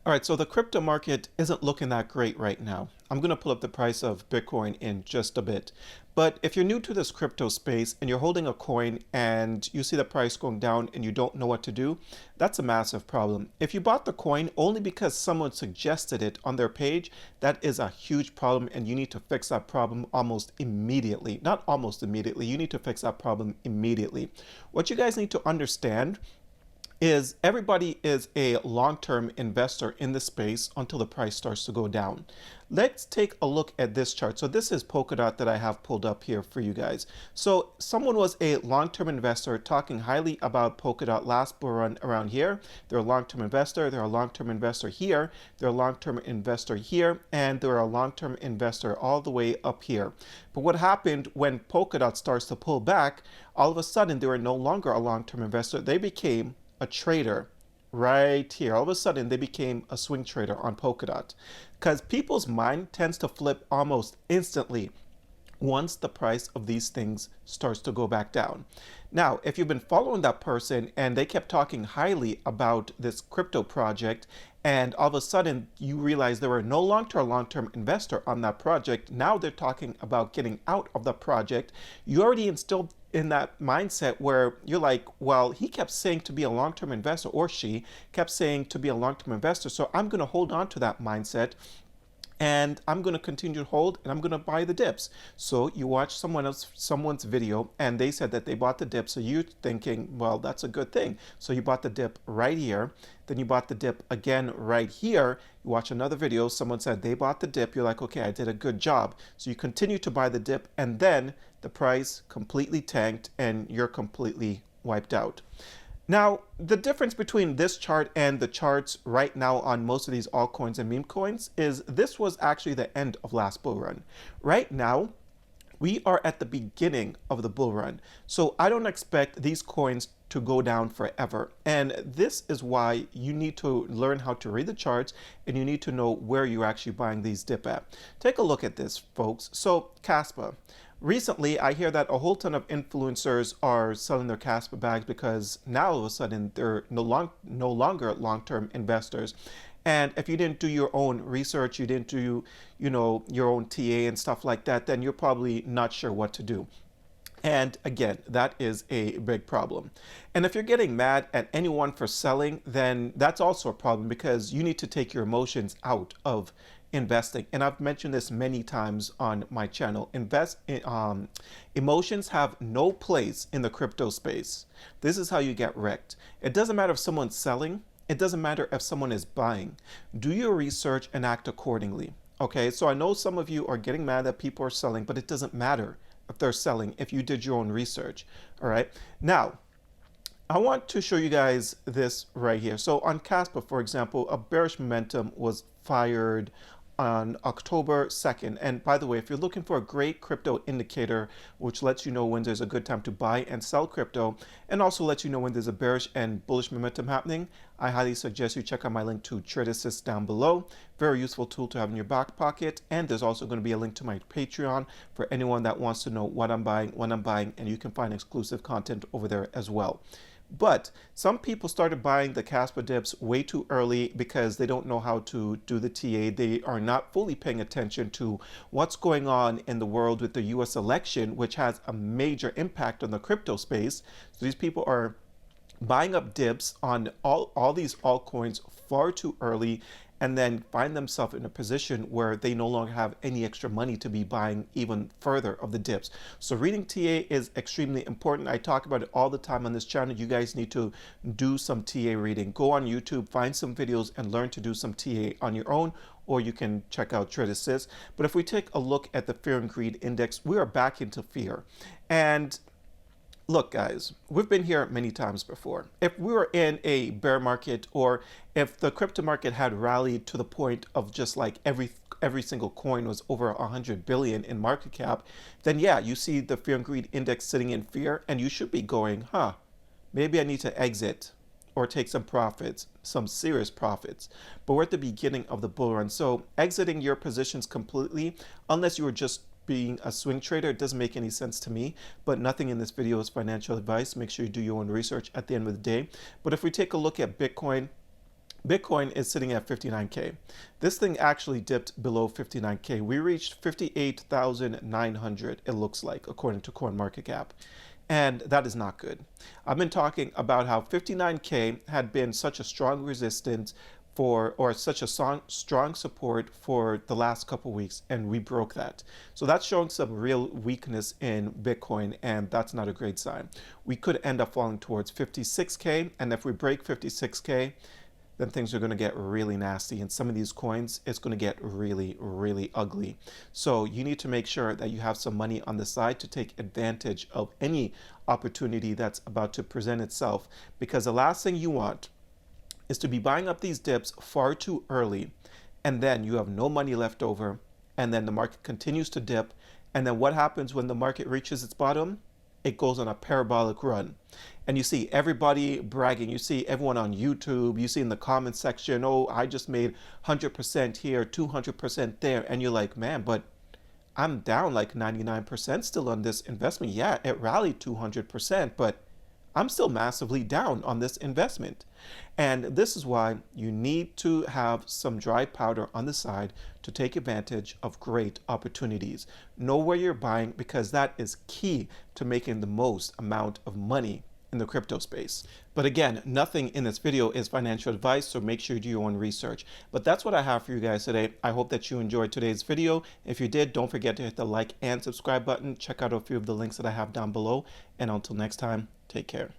All right, so the crypto market isn't looking that great right now. I'm going to pull up the price of Bitcoin in just a bit. But if you're new to this crypto space and you're holding a coin and you see the price going down and you don't know what to do, that's a massive problem. If you bought the coin only because someone suggested it on their page, that is a huge problem and you need to fix that problem almost immediately. Not almost immediately, you need to fix that problem immediately. What you guys need to understand is everybody is a long-term investor in the space until the price starts to go down. Let's take a look at this chart. So this is Polkadot that I have pulled up here for you guys. So someone was a long-term investor talking highly about Polkadot last bull run around here. They're a long-term investor. They're a long-term investor here. They're a long-term investor here. And they're a long-term investor all the way up here. But what happened when Polkadot starts to pull back, all of a sudden they were no longer a long-term investor. They became a trader right here. All of a sudden they became a swing trader on Polkadot because people's mind tends to flip almost instantly once the price of these things starts to go back down. Now, if you've been following that person and they kept talking highly about this crypto project and all of a sudden you realize they were no longer a long-term investor on that project, now they're talking about getting out of the project, you already instilled in that mindset where you're like, well, he kept saying to be a long-term investor, or she kept saying to be a long-term investor, so I'm going to hold on to that mindset and I'm going to continue to hold and I'm going to buy the dips. So you watch someone's video and they said that they bought the dip. So you're thinking, well, that's a good thing. So you bought the dip right here. Then you bought the dip again right here. You watch another video. Someone said they bought the dip. You're like, okay, I did a good job. So you continue to buy the dip and then the price completely tanked and you're completely wiped out. Now, the difference between this chart and the charts right now on most of these altcoins and meme coins is this was actually the end of last bull run. Right now, we are at the beginning of the bull run. So I don't expect these coins to go down forever. And this is why you need to learn how to read the charts and you need to know where you're actually buying these dip at. Take a look at this, folks. So Casper. Recently, I hear that a whole ton of influencers are selling their Casper bags because now all of a sudden they're no longer long-term investors. And if you didn't do your own research, you didn't do, your own TA and stuff like that, then you're probably not sure what to do. And again, that is a big problem. And if you're getting mad at anyone for selling, then that's also a problem because you need to take your emotions out of investing. And I've mentioned this many times on my channel. Emotions have no place in the crypto space. This is how you get wrecked. It doesn't matter if someone's selling. It doesn't matter if someone is buying. Do your research and act accordingly. Okay, so I know some of you are getting mad that people are selling, but it doesn't matter if they're selling if you did your own research. All right, now I want to show you guys this right here. So on Casper, for example, a bearish momentum was fired on October 2nd. And by the way, if you're looking for a great crypto indicator, which lets you know when there's a good time to buy and sell crypto, and also lets you know when there's a bearish and bullish momentum happening, I highly suggest you check out my link to Trade Assist down below. Very useful tool to have in your back pocket. And there's also going to be a link to my Patreon for anyone that wants to know what I'm buying, when I'm buying, and you can find exclusive content over there as well. But some people started buying the Casper dips way too early because they don't know how to do the TA. They are not fully paying attention to what's going on in the world with the US election, which has a major impact on the crypto space. So these people are buying up dips on all these altcoins far too early and then find themselves in a position where they no longer have any extra money to be buying even further of the dips. So reading TA is extremely important. I talk about it all the time on this channel. You guys need to do some TA reading. Go on YouTube, find some videos and learn to do some TA on your own, or you can check out Trade Assist. But if we take a look at the Fear and Greed Index, we are back into fear. And look, guys, we've been here many times before. If we were in a bear market or if the crypto market had rallied to the point of just like every single coin was over 100 billion in market cap, then yeah, you see the Fear and Greed Index sitting in fear and you should be going, maybe I need to exit or take some profits, some serious profits. But we're at the beginning of the bull run. So exiting your positions completely, unless you were just being a swing trader, it doesn't make any sense to me, but nothing in this video is financial advice. Make sure you do your own research at the end of the day. But if we take a look at Bitcoin, Bitcoin is sitting at 59K. This thing actually dipped below 59K. We reached 58,900, it looks like, according to CoinMarketCap. And that is not good. I've been talking about how 59K had been such a strong resistance or such a strong support for the last couple weeks, and we broke that. So that's showing some real weakness in Bitcoin, and that's not a great sign. We could end up falling towards 56K, and if we break 56K, then things are going to get really nasty. And some of these coins, it's going to get really, really ugly. So you need to make sure that you have some money on the side to take advantage of any opportunity that's about to present itself. Because the last thing you want is to be buying up these dips far too early, and then you have no money left over, and then the market continues to dip. And then what happens when the market reaches its bottom? It goes on a parabolic run. And you see everybody bragging. You see everyone on YouTube. You see in the comment section, oh, I just made 100% here, 200% there. And you're like, man, but I'm down like 99% still on this investment. Yeah, it rallied 200%, but I'm still massively down on this investment. And this is why you need to have some dry powder on the side to take advantage of great opportunities. Know where you're buying, because that is key to making the most amount of money in the crypto space. But again, nothing in this video is financial advice, so make sure you do your own research. But that's what I have for you guys today. I hope that you enjoyed today's video. If you did, don't forget to hit the like and subscribe button. Check out a few of the links that I have down below. And until next time, take care.